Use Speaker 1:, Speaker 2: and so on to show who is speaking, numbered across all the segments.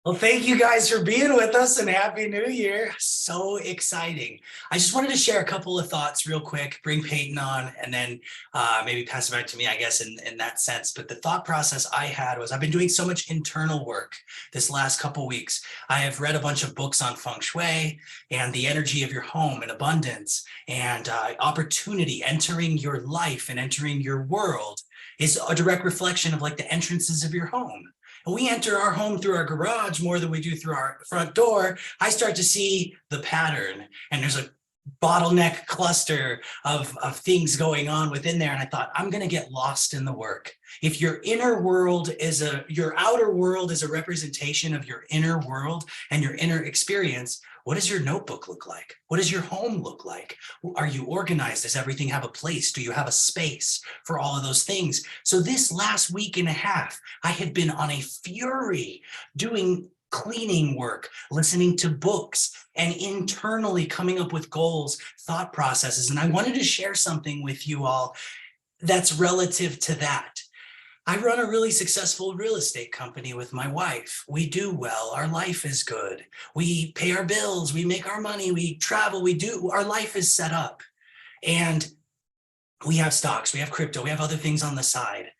Speaker 1: Well, thank you guys for being with us and Happy New Year. So exciting. I just wanted to share a couple of thoughts real quick, bring Peyton on, and then maybe pass it back to me, I guess, in that sense. But the thought process I had was I've been doing so much internal work this last couple weeks. I have read a bunch of books on feng shui and the energy of your home and abundance and opportunity entering your life and entering your world is a direct reflection of like the entrances of your home. And we enter our home through our garage more than we do through our front door. I start to see the pattern, and there's a bottleneck cluster of things going on within there. And I thought, I'm going to get lost in the work. If your inner world is your outer world is a representation of your inner world and your inner experience, what does your notebook look like? What does your home look like? Are you organized? Does everything have a place? Do you have a space for all of those things? So this last week and a half, I had been on a fury doing cleaning work, listening to books, and internally coming up with goals, thought processes. And I wanted to share something with you all that's relative to that. I run a really successful real estate company with my wife. We do well. Our life is good. We pay our bills. We make our money. We travel. Our life is set up. And we have stocks. We have crypto. We have other things on the side.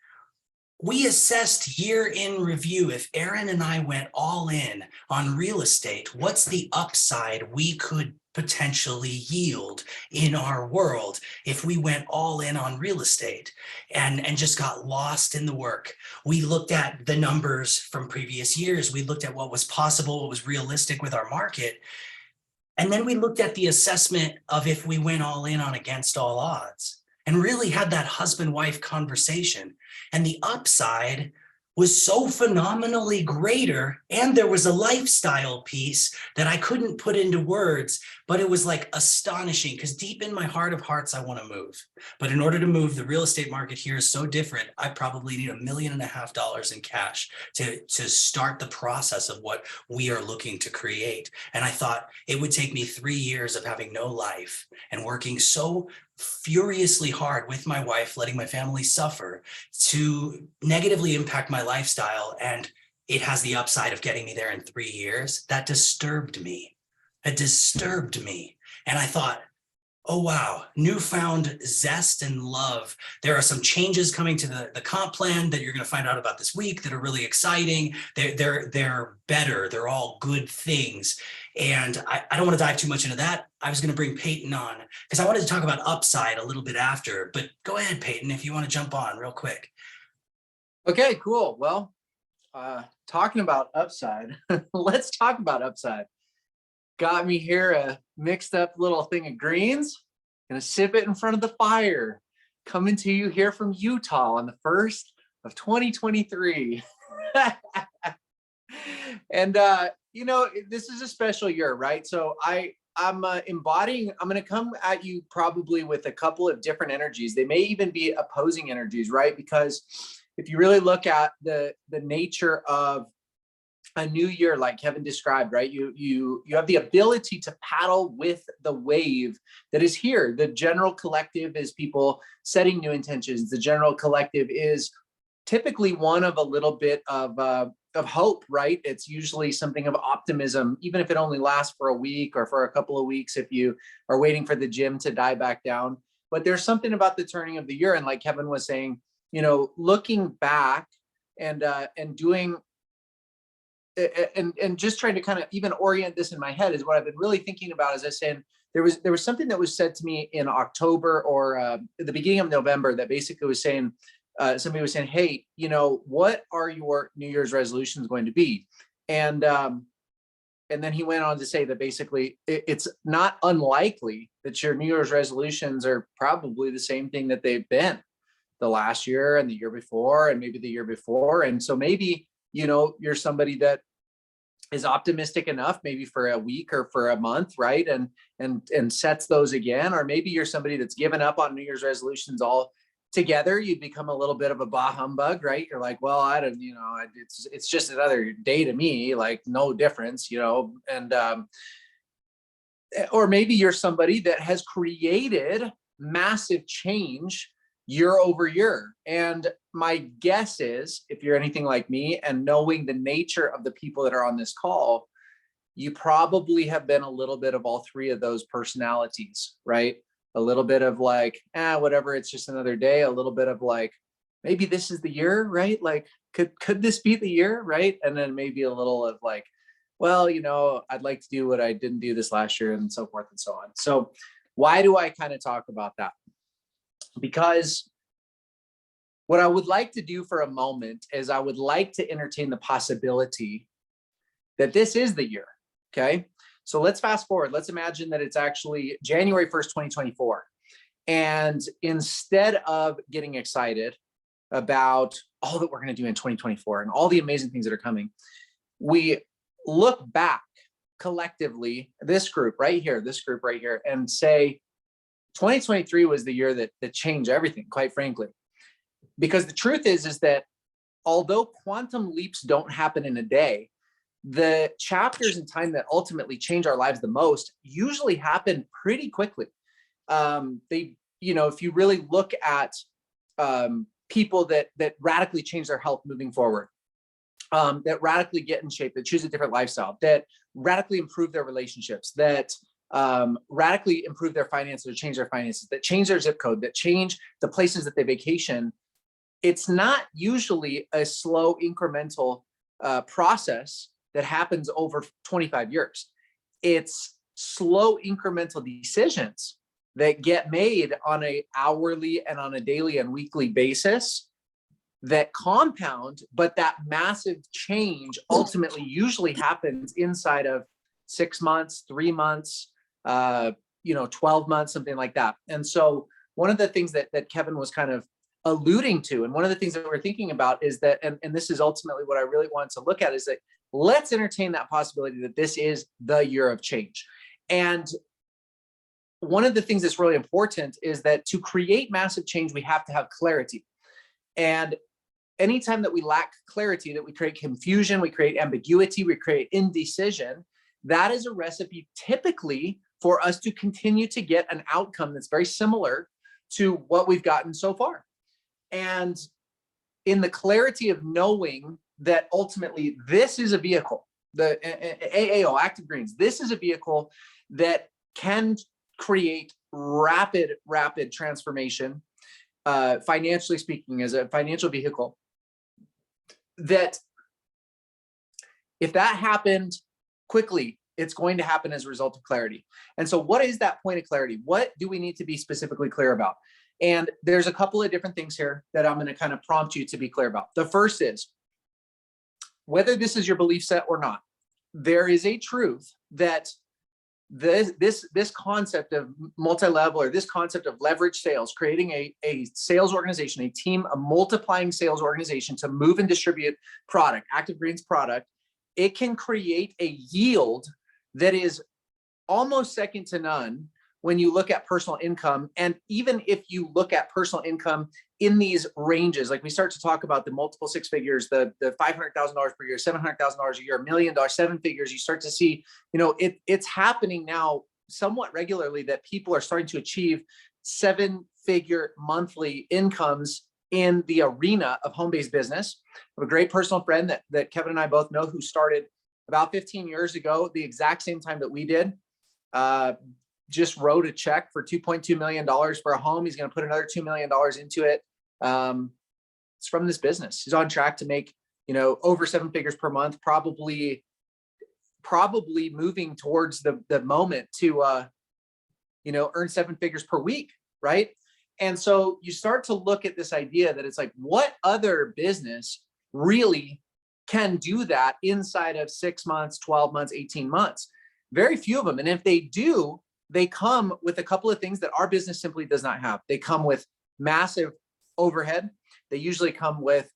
Speaker 1: We assessed year in review, if Aaron and I went all in on real estate, what's the upside we could potentially yield in our world if we went all in on real estate and just got lost in the work. We looked at the numbers from previous years. We looked at what was possible, what was realistic with our market. And then we looked at the assessment of if we went all in on against all odds and really had that husband-wife conversation. And the upside was so phenomenally greater. And there was a lifestyle piece that I couldn't put into words, but it was like astonishing because deep in my heart of hearts, I want to move. But in order to move, the real estate market here is so different. I probably need $1.5 million in cash to start the process of what we are looking to create. And I thought it would take me 3 years of having no life and working so furiously hard with my wife, letting my family suffer to negatively impact my lifestyle. And it has the upside of getting me there in 3 years. That disturbed me. It disturbed me. And I thought, oh, wow, newfound zest and love. There are some changes coming to the comp plan that you're going to find out about this week that are really exciting. They're better. They're all good things. And I don't want to dive too much into that. I was going to bring Peyton on because I wanted to talk about upside a little bit after, but go ahead, Peyton, if you want to jump on real quick.
Speaker 2: Okay, cool. Well, talking about upside, let's talk about upside. Got me here a mixed up little thing of greens. Gonna sip it in front of the fire. Coming to you here from Utah on the 1st of 2023. And you know, this is a special year, right? So I'm embodying, I'm going to come at you probably with a couple of different energies. They may even be opposing energies, right? Because if you really look at the nature of a new year, like Kevin described, right? You have the ability to paddle with the wave that is here. The general collective is people setting new intentions. The general collective is typically one of a little bit of hope, right? It's usually something of optimism, even if it only lasts for a week or for a couple of weeks if you are waiting for the gym to die back down. But there's something about the turning of the year. And like Kevin was saying, you know, looking back and doing and just trying to kind of even orient this in my head is what I've been really thinking about. As I said, there was something that was said to me in October or at the beginning of November that basically was saying, somebody was saying, hey, you know, what are your New Year's resolutions going to be? And then he went on to say that basically it's not unlikely that your New Year's resolutions are probably the same thing that they've been the last year and the year before and maybe the year before. And so maybe, you know, you're somebody that is optimistic enough maybe for a week or for a month, right? And sets those again. Or maybe you're somebody that's given up on New Year's resolutions all together. You become a little bit of a bah humbug, right? You're like, well, I don't, you know, it's just another day to me, like no difference, you know. And or maybe you're somebody that has created massive change year over year. And my guess is, if you're anything like me and knowing the nature of the people that are on this call, you probably have been a little bit of all three of those personalities, right? A little bit of like, whatever, it's just another day. A little bit of like, maybe this is the year, right? Like, could this be the year, right? And then maybe a little of like, well, I'd like to do what I didn't do this last year, and so forth and so on. So why do I kind of talk about that? Because what I would like to do for a moment is I would like to entertain the possibility that this is the year. Okay. So let's fast forward. Let's imagine that it's actually January 1st, 2024. And instead of getting excited about all that we're going to do in 2024 and all the amazing things that are coming, we look back collectively, this group right here, and say 2023 was the year that changed everything, quite frankly. Because the truth is that although quantum leaps don't happen in a day, the chapters in time that ultimately change our lives the most usually happen pretty quickly. If you really look at people that radically change their health moving forward, that radically get in shape, that choose a different lifestyle, that radically improve their relationships, that radically improve their finances or change their finances, that change their zip code, that change the places that they vacation, it's not usually a slow incremental process that happens over 25 years. It's slow incremental decisions that get made on a hourly and on a daily and weekly basis that compound, but that massive change ultimately usually happens inside of 6 months, 3 months, 12 months, something like that. And so one of the things that Kevin was kind of alluding to, and one of the things that we're thinking about is that, and this is ultimately what I really wanted to look at, is that let's entertain that possibility that this is the year of change. And one of the things that's really important is that to create massive change, we have to have clarity. And anytime that we lack clarity, that we create confusion, we create ambiguity, we create indecision, that is a recipe typically for us to continue to get an outcome that's very similar to what we've gotten so far. And in the clarity of knowing that ultimately this is a vehicle, the AAO, Active Greens, this is a vehicle that can create rapid transformation, financially speaking, as a financial vehicle, that if that happened quickly, it's going to happen as a result of clarity. And so what is that point of clarity? What do we need to be specifically clear about? And there's a couple of different things here that I'm going to kind of prompt you to be clear about. The first is, whether this is your belief set or not, there is a truth that this concept of multi-level, or this concept of leverage sales, creating a sales organization, a team, a multiplying sales organization to move and distribute product, Active Greens product, it can create a yield that is almost second to none when you look at personal income. And even if you look at personal income in these ranges, like we start to talk about the multiple six figures, the $500,000 per year, $700,000 a year, $1 million, seven figures, you start to see, it's happening now somewhat regularly that people are starting to achieve seven-figure monthly incomes in the arena of home-based business. I have a great personal friend that Kevin and I both know, who started about 15 years ago, the exact same time that we did. Just wrote a check for $2.2 million for a home. He's going to put another $2 million into it. It's from this business. He's on track to make, over seven figures per month, probably moving towards the moment to, earn seven figures per week. Right. And so you start to look at this idea that it's like, what other business really can do that inside of 6 months, 12 months, 18 months? Very few of them. And if they do, they come with a couple of things that our business simply does not have. They come with massive overhead. They usually come with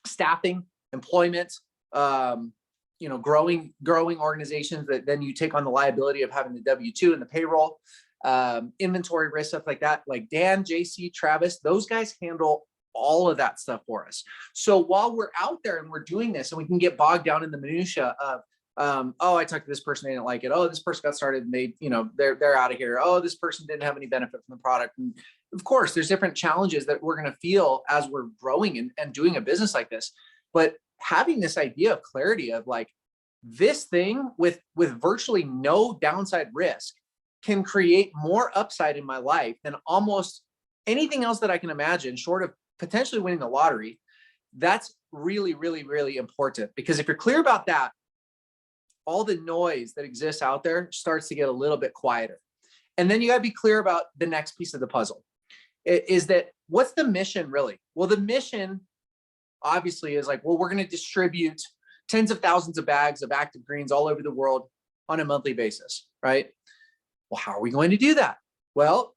Speaker 2: staffing, employment, growing organizations that then you take on the liability of having the W-2 and the payroll, inventory risk, stuff like that. Like Dan, JC, Travis, those guys handle all of that stuff for us. So while we're out there and we're doing this, and we can get bogged down in the minutia of, I talked to this person, they didn't like it. Oh, this person got started and they're out of here. Oh, this person didn't have any benefit from the product. And of course, there's different challenges that we're going to feel as we're growing and doing a business like this. But having this idea of clarity of like, this thing with virtually no downside risk can create more upside in my life than almost anything else that I can imagine, short of potentially winning the lottery. That's really, really, really important, because if you're clear about that, all the noise that exists out there starts to get a little bit quieter. And then you got to be clear about the next piece of the puzzle. Is that, what's the mission really? Well, the mission obviously is like, well, we're going to distribute tens of thousands of bags of active greens all over the world on a monthly basis, right? Well, how are we going to do that? Well,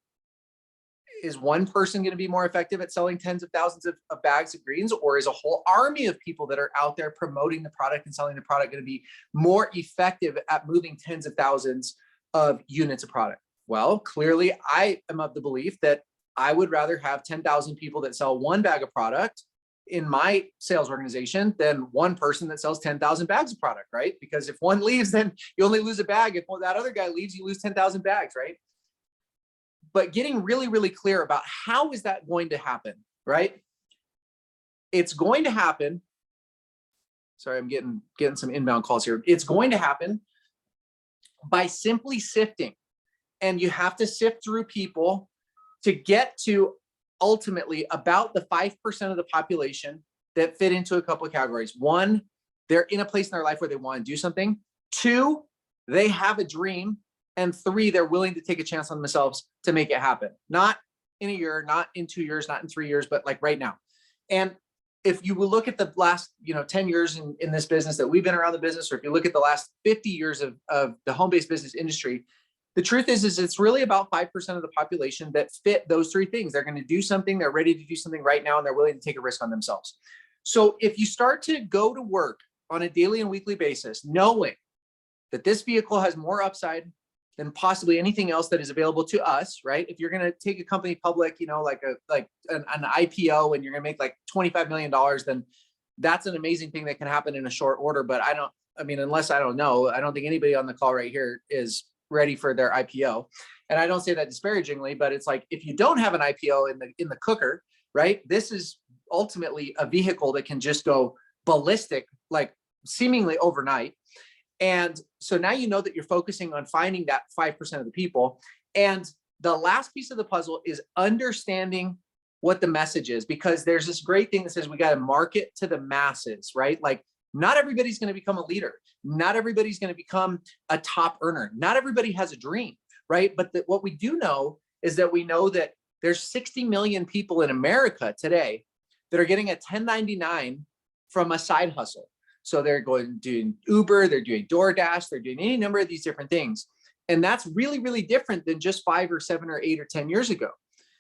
Speaker 2: is one person going to be more effective at selling tens of thousands of bags of greens, or is a whole army of people that are out there promoting the product and selling the product going to be more effective at moving tens of thousands of units of product? Well, clearly I am of the belief that I would rather have 10,000 people that sell one bag of product in my sales organization than one person that sells 10,000 bags of product, right? Because if one leaves, then you only lose a bag. If that other guy leaves, you lose 10,000 bags, right? But getting really, really clear about how is that going to happen, right? It's going to happen. Sorry, I'm getting some inbound calls here. It's going to happen by simply sifting. And you have to sift through people to get to ultimately about the 5% of the population that fit into a couple of categories. One, they're in a place in their life where they want to do something. Two, they have a dream. And three, they're willing to take a chance on themselves to make it happen. Not in a year, not in 2 years, not in 3 years, but like right now. And if you will look at the last 10 years in this business that we've been around the business, or if you look at the last 50 years of the home-based business industry, the truth is it's really about 5% of the population that fit those three things. They're going to do something, they're ready to do something right now, and they're willing to take a risk on themselves. So if you start to go to work on a daily and weekly basis, knowing that this vehicle has more upside than possibly anything else that is available to us, right? If you're going to take a company public, like an IPO, and you're going to make like $25 million, then that's an amazing thing that can happen in a short order. But I don't think anybody on the call right here is ready for their IPO. And I don't say that disparagingly, but it's like, if you don't have an IPO in the cooker, right? This is ultimately a vehicle that can just go ballistic, like seemingly overnight. And so now you know that you're focusing on finding that 5% of the people. And the last piece of the puzzle is understanding what the message is, because there's this great thing that says we got to market to the masses, right? Like, not everybody's going to become a leader. Not everybody's going to become a top earner. Not everybody has a dream, right? But what we do know is that we know that there's 60 million people in America today that are getting a 1099 from a side hustle. So they're doing Uber, they're doing DoorDash, they're doing any number of these different things. And that's really, really different than just 5 or 7 or 8 or 10 years ago.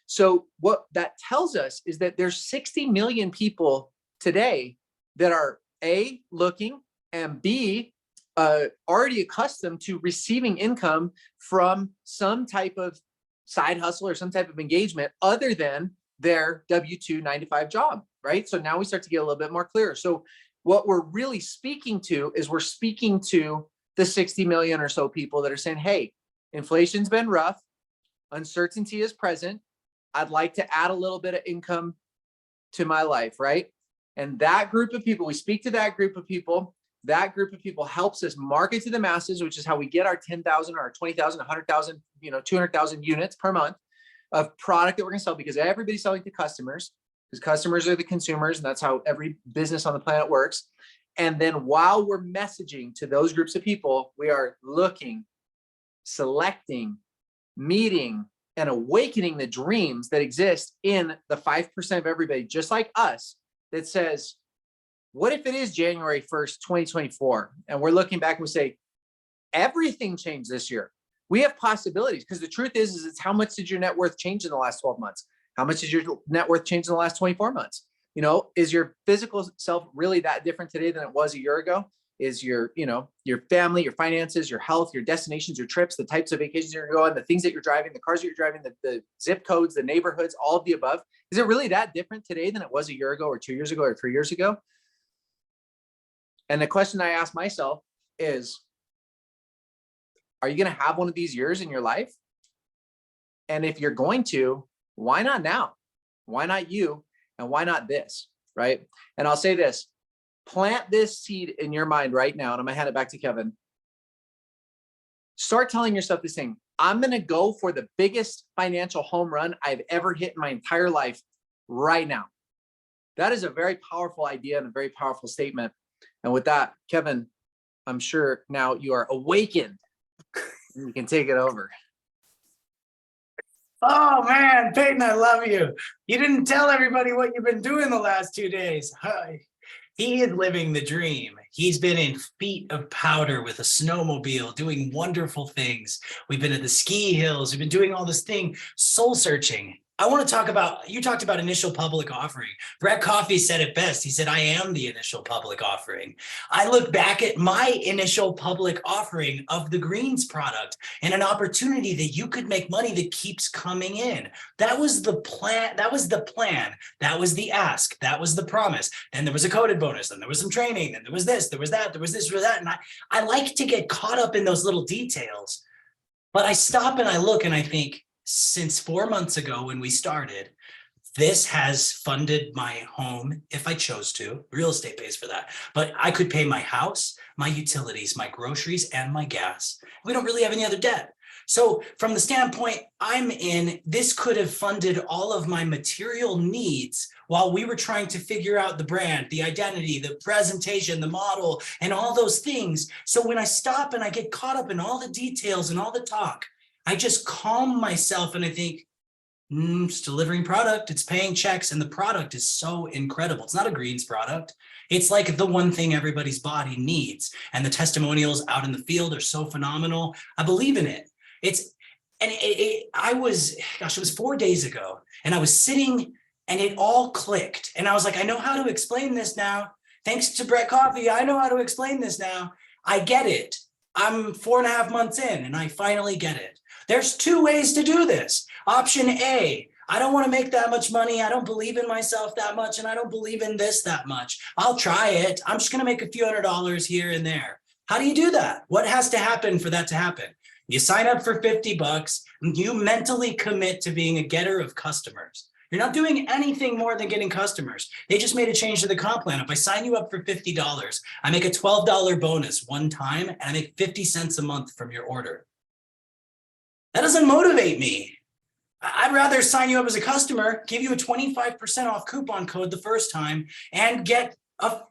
Speaker 2: So what that tells us is that there's 60 million people today that are A, looking, and B, already accustomed to receiving income from some type of side hustle or some type of engagement other than their W-2 9-to-5 job, right? So now we start to get a little bit more clear. So what we're really speaking to is we're speaking to the 60 million or so people that are saying, hey, inflation's been rough, uncertainty is present, I'd like to add a little bit of income to my life, right? And that group of people, we speak to that group of people. That group of people helps us market to the masses, which is how we get our 10,000 or our 20,000, 100,000, 200,000 units per month of product that we're going to sell, because everybody's selling to customers, because customers are the consumers, and that's how every business on the planet works. And then while we're messaging to those groups of people, we are looking, selecting, meeting, and awakening the dreams that exist in the 5% of everybody, just like us, that says, what if it is January 1st, 2024? And we're looking back and we say, everything changed this year. We have possibilities, because the truth is it's how much did your net worth change in the last 12 months? How much did your net worth change in the last 24 months? Is your physical self really that different today than it was a year ago? Is your family, your finances, your health, your destinations, your trips, the types of vacations you're going, the things that you're driving, the cars that you're driving, the zip codes, the neighborhoods, all of the above. Is it really that different today than it was a year ago or 2 years ago or 3 years ago? And the question I ask myself is, are you going to have one of these years in your life? And if you're going to, Why not now? Why not you? And why not this? Right. And I'll say this, plant this seed in your mind right now. And I'm going to hand it back to Kevin. Start telling yourself this thing. I'm going to go for the biggest financial home run I've ever hit in my entire life right now. That is a very powerful idea and a very powerful statement. And with that, Kevin, I'm sure now you are awakened. You can take it over.
Speaker 1: Oh man, Peyton, I love you. You didn't tell everybody what you've been doing the last 2 days. Hi. He is living the dream. He's been in feet of powder with a snowmobile, doing wonderful things. We've been at the ski hills. We've been doing all this thing, soul searching. I want to talk about, you talked about initial public offering. Brett Coffey said it best. He said, I am the initial public offering. I look back at my initial public offering of the greens product and an opportunity that you could make money that keeps coming in. That was the plan. That was the plan. That was the ask. That was the promise. Then there was a coded bonus. Then there was some training. Then there was this, there was that, there was this, there was that. And I like to get caught up in those little details, but I stop and I look and I think, since 4 months ago when we started, this has funded my home if I chose to. Real estate pays for that. But I could pay my house, my utilities, my groceries, and my gas. We don't really have any other debt. So from the standpoint I'm in, this could have funded all of my material needs while we were trying to figure out the brand, the identity, the presentation, the model, and all those things. So when I stop and I get caught up in all the details and all the talk, I just calm myself and I think, it's delivering product, it's paying checks, and the product is so incredible. It's not a greens product. It's like the one thing everybody's body needs. And the testimonials out in the field are so phenomenal. I believe in it. It was 4 days ago, and I was sitting and it all clicked. And I was like, I know how to explain this now. Thanks to Brett Coffey, I know how to explain this now. I get it. I'm 4.5 months in and I finally get it. There's 2 ways to do this. Option A, I don't want to make that much money. I don't believe in myself that much, and I don't believe in this that much. I'll try it. I'm just going to make a few $100s here and there. How do you do that? What has to happen for that to happen? You sign up for $50 and you mentally commit to being a getter of customers. You're not doing anything more than getting customers. They just made a change to the comp plan. If I sign you up for $50, I make a $12 bonus one time, and I make 50 cents a month from your order. That doesn't motivate me. I'd rather sign you up as a customer, give you a 25% off coupon code the first time, and get a,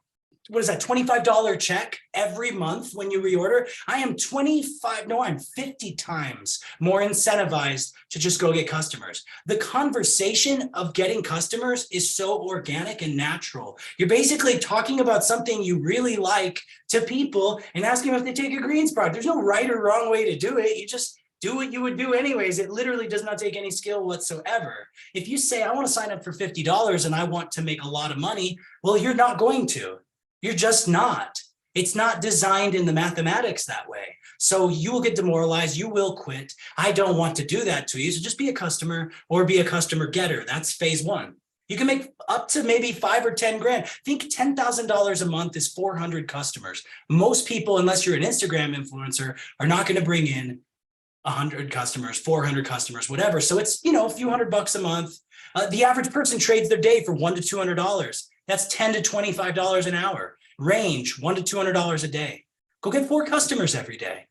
Speaker 1: $25 check every month when you reorder. I'm 50 times more incentivized to just go get customers. The conversation of getting customers is so organic and natural. You're basically talking about something you really like to people and asking them if they take a greens product. There's no right or wrong way to do it. You just do what you would do anyways. It literally does not take any skill whatsoever. If you say, I want to sign up for $50 and I want to make a lot of money, well, you're not going to. You're just not. It's not designed in the mathematics that way. So you will get demoralized. You will quit. I don't want to do that to you. So just be a customer or be a customer getter. That's phase 1. You can make up to maybe 5 or 10 grand. Think $10,000 a month is 400 customers. Most people, unless you're an Instagram influencer, are not going to bring in 100 customers, 400 customers, whatever. So it's, a few $100 a month. The average person trades their day for $100 to $200. That's $10 to $25 an hour. Range $100 to $200 a day. Go get 4 customers every day.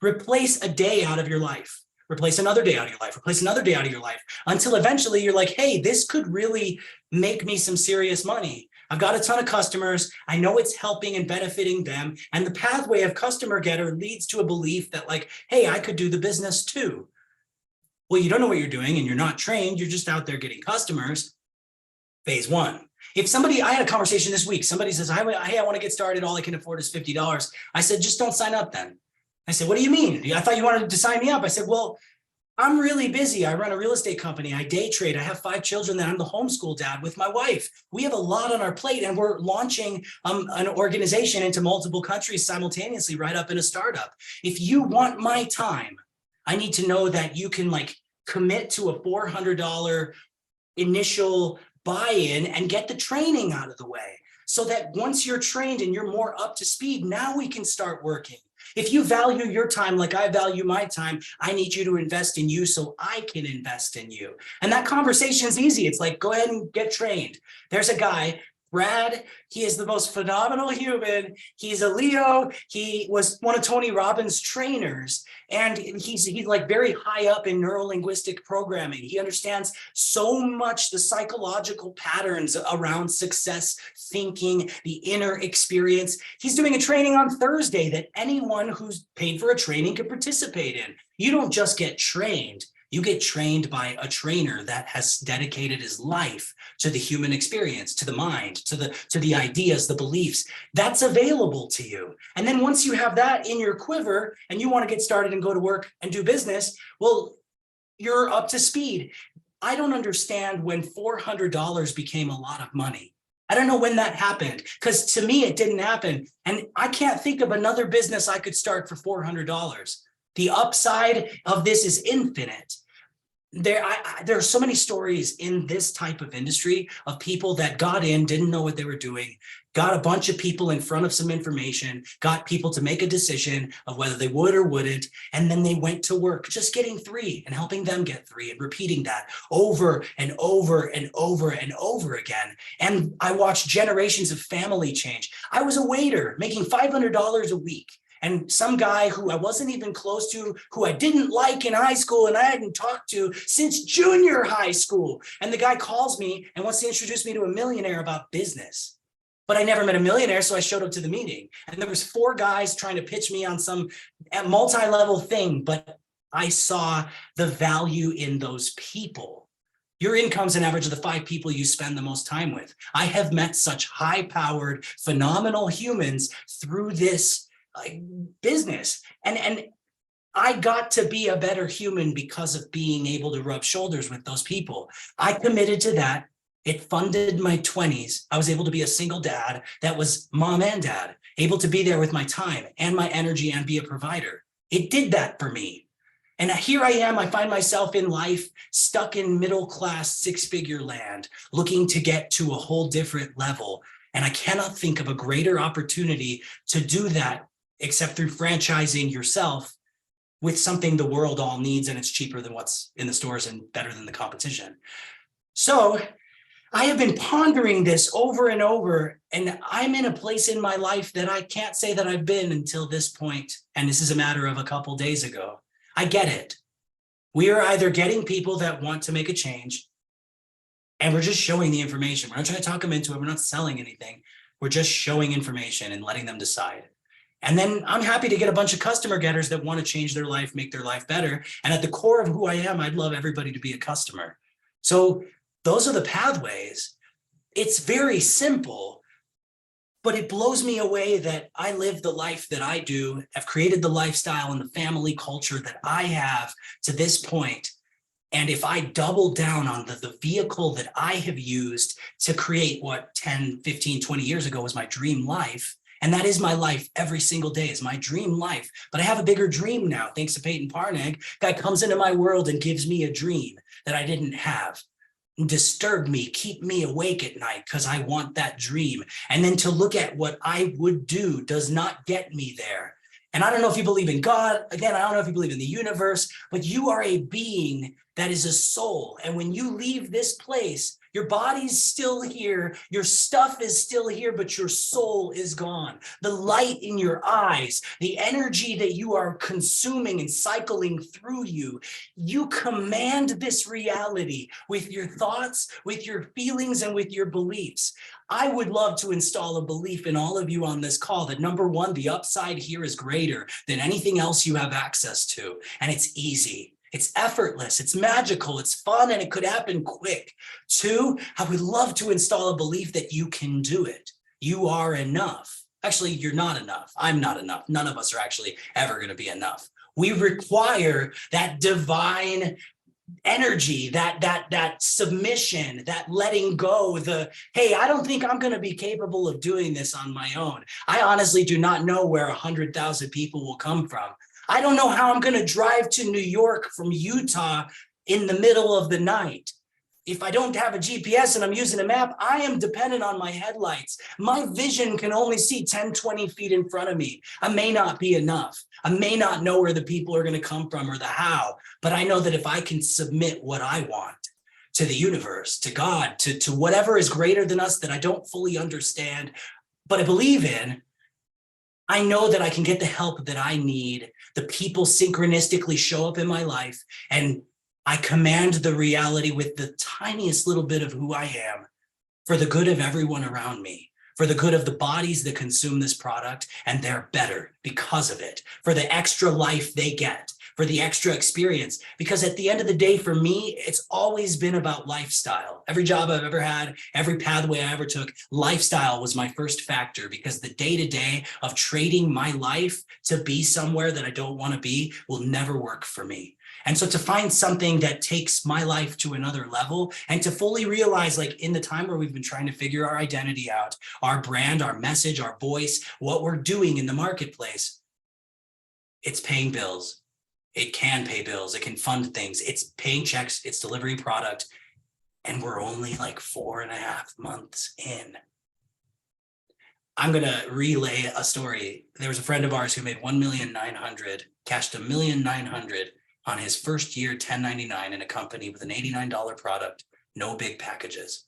Speaker 1: Replace a day out of your life. Replace another day out of your life. Replace another day out of your life until eventually you're like, hey, this could really make me some serious money. I've got a ton of customers. I know it's helping and benefiting them. And the pathway of customer getter leads to a belief that like, hey, I could do the business too. Well, you don't know what you're doing and you're not trained. You're just out there getting customers. Phase 1. If I had a conversation this week, somebody says, hey, I want to get started. All I can afford is $50. I said, just don't sign up then. I said, what do you mean? I thought you wanted to sign me up. I said, well, I'm really busy. I run a real estate company. I day trade. I have 5 children that I'm the homeschool dad with my wife. We have a lot on our plate and we're launching an organization into multiple countries simultaneously right up in a startup. If you want my time, I need to know that you can commit to a $400 initial buy-in and get the training out of the way so that once you're trained and you're more up to speed, now we can start working. If you value your time like I value my time, I need you to invest in you so I can invest in you. And that conversation is easy. It's like, go ahead and get trained. There's a guy, Brad, he is the most phenomenal human. He's a Leo. He was one of Tony Robbins' trainers, and he's like very high up in neuro-linguistic programming. He understands so much the psychological patterns around success, thinking, the inner experience. He's doing a training on Thursday that anyone who's paid for a training could participate in. You don't just get trained. You get trained by a trainer that has dedicated his life to the human experience, to the mind, to the ideas, the beliefs. That's available to you. And then once you have that in your quiver and you want to get started and go to work and do business, well, you're up to speed. I don't understand when $400 became a lot of money. I don't know when that happened, because to me, it didn't happen. And I can't think of another business I could start for $400. The upside of this is infinite. There are so many stories in this type of industry of people that got in, didn't know what they were doing, got a bunch of people in front of some information, got people to make a decision of whether they would or wouldn't, and then they went to work just getting 3 and helping them get 3 and repeating that over and over and over and over again. And I watched generations of family change. I was a waiter making $500 a week. And some guy who I wasn't even close to, who I didn't like in high school and I hadn't talked to since junior high school. And the guy calls me and wants to introduce me to a millionaire about business. But I never met a millionaire, so I showed up to the meeting. And there was 4 guys trying to pitch me on some multi-level thing, but I saw the value in those people. Your income's an average of the 5 people you spend the most time with. I have met such high-powered, phenomenal humans through this business. And I got to be a better human because of being able to rub shoulders with those people. I committed to that. It funded my 20s. I was able to be a single dad that was mom and dad, able to be there with my time and my energy and be a provider. It did that for me. And here I am, I find myself in life stuck in middle-class 6-figure land, looking to get to a whole different level. And I cannot think of a greater opportunity to do that except through franchising yourself with something the world all needs, and it's cheaper than what's in the stores and better than the competition. So I have been pondering this over and over, and I'm in a place in my life that I can't say that I've been until this point, and this is a matter of a couple days ago. I get it. We are either getting people that want to make a change, and we're just showing the information. We're not trying to talk them into it. We're not selling anything. We're just showing information and letting them decide. And then I'm happy to get a bunch of customer getters that want to change their life, make their life better. And at the core of who I am, I'd love everybody to be a customer. So those are the pathways. It's very simple, but it blows me away that I live the life that I do, have created the lifestyle and the family culture that I have to this point. And if I double down on the vehicle that I have used to create what 10, 15, 20 years ago was my dream life, and that is my life every single day, is my dream life. But I have a bigger dream now, thanks to Peyton Parnag. Guy comes into my world and gives me a dream that I didn't have. Disturb me, keep me awake at night because I want that dream. And then to look at what I would do does not get me there. And I don't know if you believe in God. Again, I don't know if you believe in the universe, but you are a being that is a soul. And when you leave this place, your body's still here, your stuff is still here, but your soul is gone. The light in your eyes, the energy that you are consuming and cycling through you, you command this reality with your thoughts, with your feelings, and with your beliefs. I would love to install a belief in all of you on this call that number one, the upside here is greater than anything else you have access to, and it's easy. It's effortless, it's magical, it's fun, and it could happen quick. 2, I would love to install a belief that you can do it. You are enough. Actually, you're not enough. I'm not enough. None of us are actually ever going to be enough. We require that divine energy, that submission, that letting go, hey, I don't think I'm going to be capable of doing this on my own. I honestly do not know where 100,000 people will come from. I don't know how I'm going to drive to New York from Utah in the middle of the night. If I don't have a GPS and I'm using a map, I am dependent on my headlights. My vision can only see 10, 20 feet in front of me. I may not be enough. I may not know where the people are going to come from or the how, but I know that if I can submit what I want to the universe, to God, to whatever is greater than us that I don't fully understand, but I believe in, I know that I can get the help that I need. The people synchronistically show up in my life, and I command the reality with the tiniest little bit of who I am for the good of everyone around me, for the good of the bodies that consume this product, and they're better because of it, for the extra life they get, for the extra experience. Because at the end of the day, for me, it's always been about lifestyle. Every job I've ever had, every pathway I ever took, lifestyle was my first factor, because the day-to-day of trading my life to be somewhere that I don't want to be will never work for me. And so to find something that takes my life to another level, and to fully realize, like in the time where we've been trying to figure our identity out, our brand, our message, our voice, what we're doing in the marketplace, it's paying bills. It can pay bills. It can fund things. It's paying checks. It's delivering product. And we're only like 4.5 months in. I'm going to relay a story. There was a friend of ours who made 1,900,000, cashed 1,900,000 on his first year 1099 in a company with an $89 product, no big packages.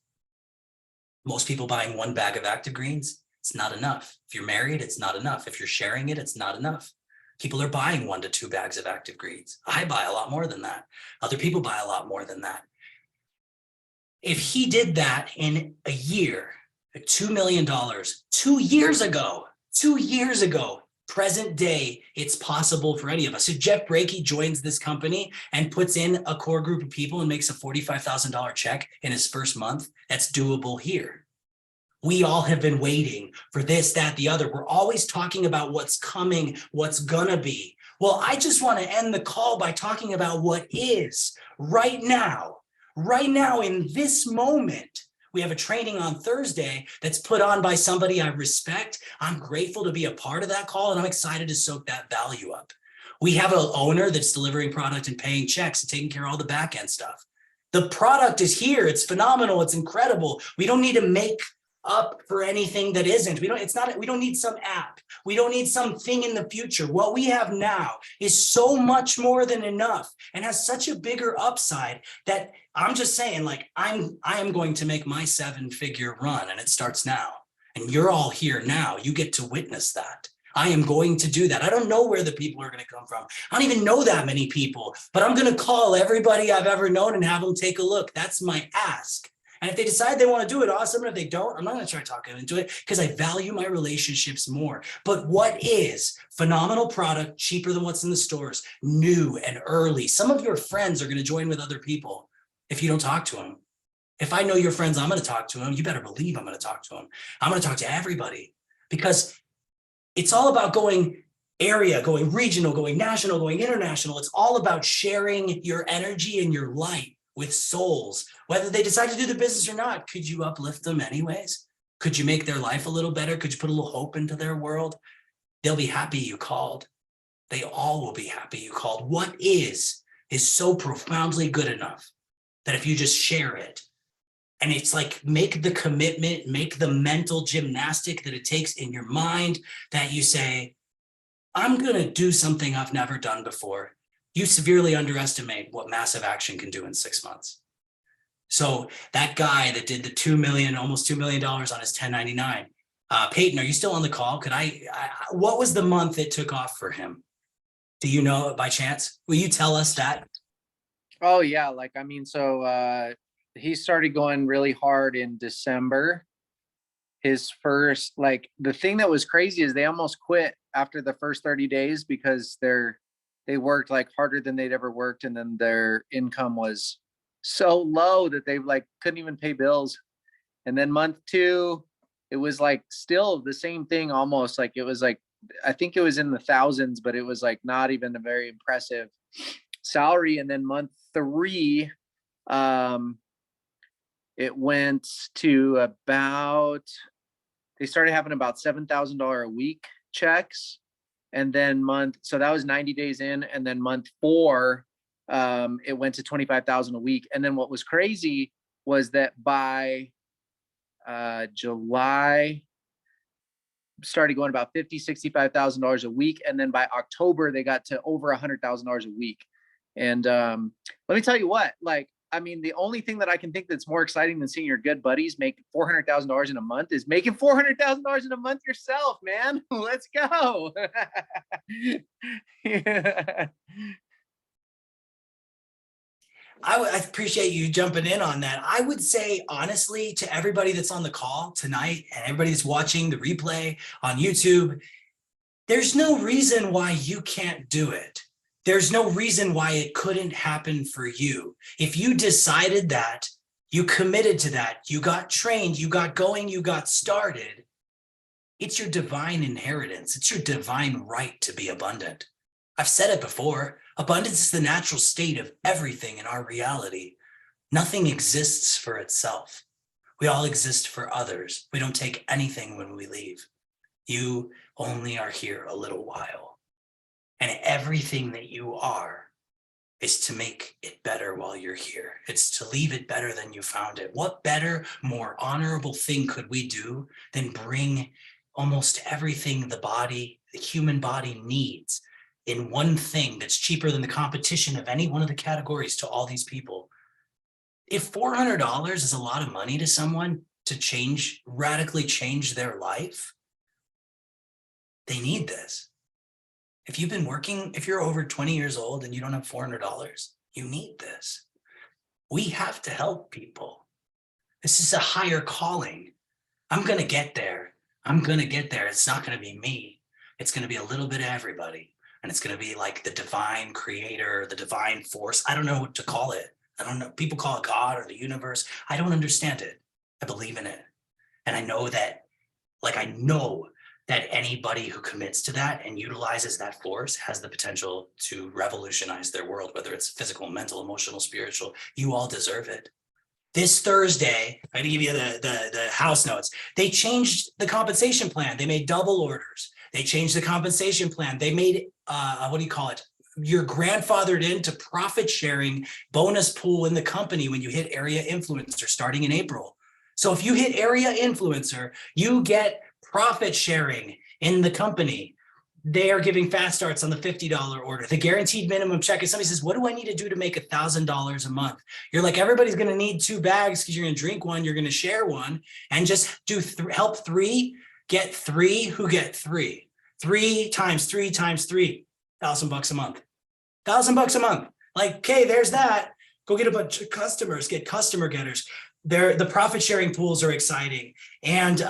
Speaker 1: Most people buying one bag of active greens, it's not enough. If you're married, it's not enough. If you're sharing it, it's not enough. People are buying 1 to 2 bags of active greens. I buy a lot more than that. Other people buy a lot more than that. If he did that in a year, $2 million, 2 years ago, present day, it's possible for any of us. If Jeff Brakey joins this company and puts in a core group of people and makes a $45,000 check in his first month, that's doable here. We all have been waiting for this, that, the other. We're always talking about what's coming, what's gonna be. Well, I just want to end the call by talking about what is right now. Right now, in this moment. We have a training on Thursday that's put on by somebody I respect. I'm grateful to be a part of that call, and I'm excited to soak that value up. We have an owner that's delivering product and paying checks and taking care of all the back end stuff. The product is here. It's phenomenal. It's incredible. We don't need to make up for anything that isn't. We don't need some app. We don't need something in the future. What we have now is so much more than enough and has such a bigger upside that I'm just saying, like, I am going to make my 7-figure run, and it starts now. And you're all here now. You get to witness that. I am going to do that. I don't know where the people are going to come from. I don't even know that many people, but I'm going to call everybody I've ever known and have them take a look. That's my ask. And if they decide they want to do it, awesome. And if they don't, I'm not going to try to talk them into it, because I value my relationships more. But what is phenomenal product, cheaper than what's in the stores, new and early? Some of your friends are going to join with other people if you don't talk to them. If I know your friends, I'm going to talk to them. You better believe I'm going to talk to them. I'm going to talk to everybody, because it's all about going area, going regional, going national, going international. It's all about sharing your energy and your light with souls, whether they decide to do the business or not. Could you uplift them anyways? Could you make their life a little better? Could you put a little hope into their world? They'll be happy you called. They all will be happy you called. What is so profoundly good enough that if you just share it, and it's like, make the commitment, make the mental gymnastic that it takes in your mind, that you say, I'm going to do something I've never done before. You severely underestimate what massive action can do in 6 months. So that guy that did the almost $2 million on his 1099, Peyton, are you still on the call? What was the month it took off for him? Do you know by chance? Will you tell us that?
Speaker 2: Oh yeah, so he started going really hard in December. His first, the thing that was crazy is they almost quit after the first 30 days because they worked harder than they'd ever worked, and then their income was so low that they couldn't even pay bills. And then month 2, it was still the same thing, almost it was I think it was in the thousands, but it was not even a very impressive salary. And then month 3, it went to about, they started having about $7,000 a week checks. And then so that was 90 days in. And then month 4, it went to 25,000 a week. And then what was crazy was that by July, started going about $65,000 a week, and then by October they got to over $100,000 a week. And let me tell you what, like, I mean, the only thing that I can think that's more exciting than seeing your good buddies make $400,000 in a month is making $400,000 in a month yourself, man. Let's go. Yeah.
Speaker 1: I appreciate you jumping in on that. I would say, honestly, to everybody that's on the call tonight and everybody that's watching the replay on YouTube, there's no reason why you can't do it. There's no reason why it couldn't happen for you. If you decided that, you committed to that, you got trained, you got going, you got started, it's your divine inheritance. It's your divine right to be abundant. I've said it before, abundance is the natural state of everything in our reality. Nothing exists for itself. We all exist for others. We don't take anything when we leave. You only are here a little while. And everything that you are is to make it better while you're here. It's to leave it better than you found it. What better, more honorable thing could we do than bring almost everything the human body needs in one thing that's cheaper than the competition of any one of the categories to all these people? If $400 is a lot of money to someone to radically change their life, they need this. If you've been working, if you're over 20 years old and you don't have $400, you need this. We have to help people. This is a higher calling. I'm going to get there. I'm going to get there. It's not going to be me. It's going to be a little bit of everybody. And it's going to be like the divine creator, the divine force. I don't know what to call it. I don't know. People call it God or the universe. I don't understand it. I believe in it. And I know that anybody who commits to that and utilizes that force has the potential to revolutionize their world, whether it's physical, mental, emotional, spiritual. You all deserve it. This Thursday, I'm going to give you the house notes. They changed the compensation plan. They made double orders. They changed the compensation plan. They made, you're grandfathered into profit sharing bonus pool in the company when you hit area influencer starting in April. So if you hit area influencer, you get profit sharing in the company. They are giving fast starts on the $50 order. The guaranteed minimum check, if somebody says, what do I need to do to make $1,000 a month? You're like, everybody's going to need 2 bags because you're going to drink one, you're going to share one, and just do help 3 get 3 who get 3. 3 times 3 times 3, $1,000 a month. $1,000 a month. Like, okay, there's that. Go get a bunch of customers, get customer getters. The profit sharing pools are exciting. And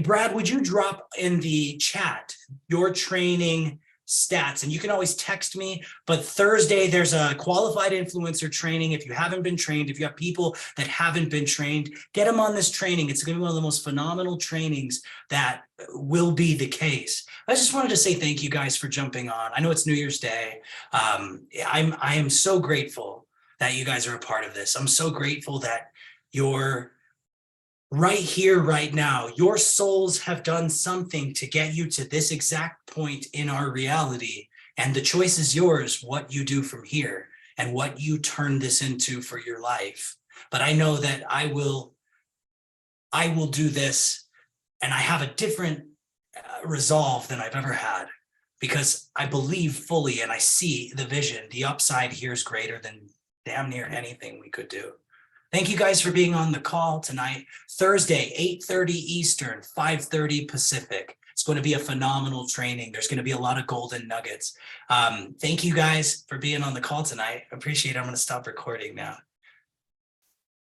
Speaker 1: Brad, would you drop in the chat your training stats? And you can always text me, but Thursday there's a qualified influencer training. If you haven't been trained, if you have people that haven't been trained, get them on this training. It's going to be one of the most phenomenal trainings that will be the case. I just wanted to say thank you guys for jumping on. I know it's New Year's Day. I am so grateful that you guys are a part of this. I'm so grateful that you're right here, right now. Your souls have done something to get you to this exact point in our reality. And the choice is yours, what you do from here and what you turn this into for your life. But I know that I will do this, and I have a different resolve than I've ever had, because I believe fully and I see the vision. The upside here is greater than damn near anything we could do. Thank you guys for being on the call tonight. Thursday, 8:30 Eastern, 5:30 Pacific. It's going to be a phenomenal training. There's going to be a lot of golden nuggets. Thank you guys for being on the call tonight. I appreciate it. I'm going to stop recording now.